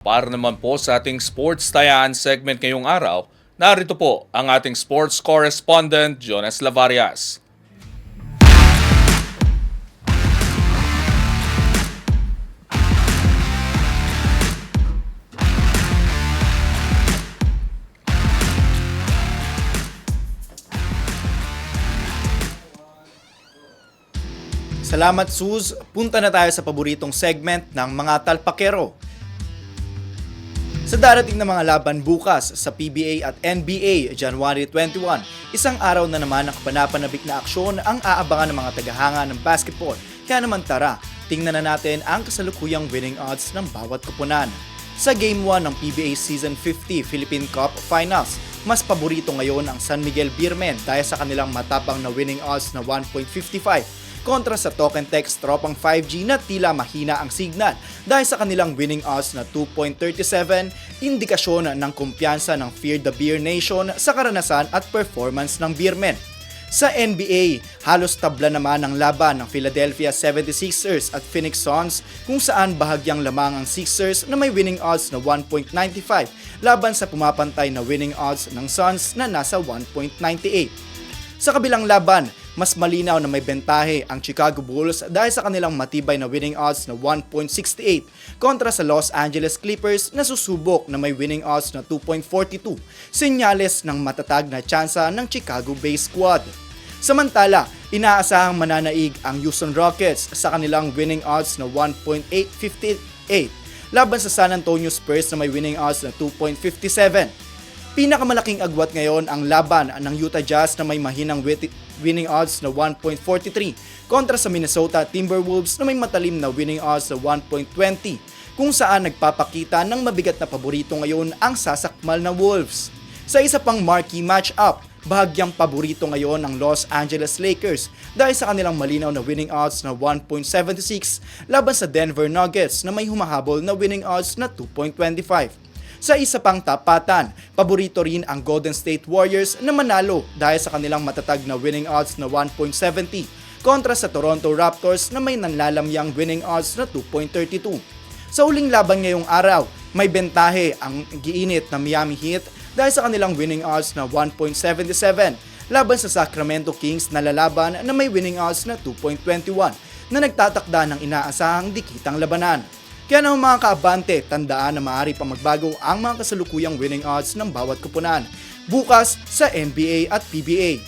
Para naman po sa ating sports tayaan segment ngayong araw, narito po ang ating sports correspondent Jonas Lavarias. Salamat Sus, punta na tayo sa paboritong segment ng mga talpakero. Sa darating na mga laban bukas sa PBA at NBA January 21, isang araw na naman ng kapanapanabik na aksyon ang aabangan ng mga tagahanga ng basketball. Kaya naman tara, tingnan na natin ang kasalukuyang winning odds ng bawat kupunan. Sa Game 1 ng PBA Season 50 Philippine Cup Finals, mas paborito ngayon ang San Miguel Beermen dahil sa kanilang matapang na winning odds na 1.55 kontra sa Token Text tropang 5G na tila mahina ang signal dahil sa kanilang winning odds na 2.37, indikasyon ng kumpiyansa ng Fear the Beer Nation sa karanasan at performance ng Beermen. Sa NBA, halos tabla naman ang laban ng Philadelphia 76ers at Phoenix Suns kung saan bahagyang lamang ang Sixers na may winning odds na 1.95 laban sa pumapantay na winning odds ng Suns na nasa 1.98. Sa kabilang laban, mas malinaw na may bentahe ang Chicago Bulls dahil sa kanilang matibay na winning odds na 1.68 kontra sa Los Angeles Clippers na susubok na may winning odds na 2.42, senyales ng matatag na tsansa ng Chicago-based squad. Samantala, inaasahang mananaig ang Houston Rockets sa kanilang winning odds na 1.858 laban sa San Antonio Spurs na may winning odds na 2.57. Pinakamalaking agwat ngayon ang laban ng Utah Jazz na may mahinang winning odds na 1.43 kontra sa Minnesota Timberwolves na may matalim na winning odds na 1.20 kung saan nagpapakita ng mabigat na paborito ngayon ang sasakmal na Wolves. Sa isa pang marquee matchup, bahagyang paborito ngayon ang Los Angeles Lakers dahil sa kanilang malinaw na winning odds na 1.76 laban sa Denver Nuggets na may humahabol na winning odds na 2.25. Sa isa pang tapatan, paborito rin ang Golden State Warriors na manalo dahil sa kanilang matatag na winning odds na 1.70 kontra sa Toronto Raptors na may nanlalamyang winning odds na 2.32. Sa uling laban ngayong araw, may bentahe ang giinit na Miami Heat dahil sa kanilang winning odds na 1.77 laban sa Sacramento Kings na lalaban na may winning odds na 2.21 na nagtatakda ng inaasahang dikitang labanan. Kaya naman mga kaabante, tandaan na maaari pa magbago ang mga kasalukuyang winning odds ng bawat kupunan bukas sa NBA at PBA.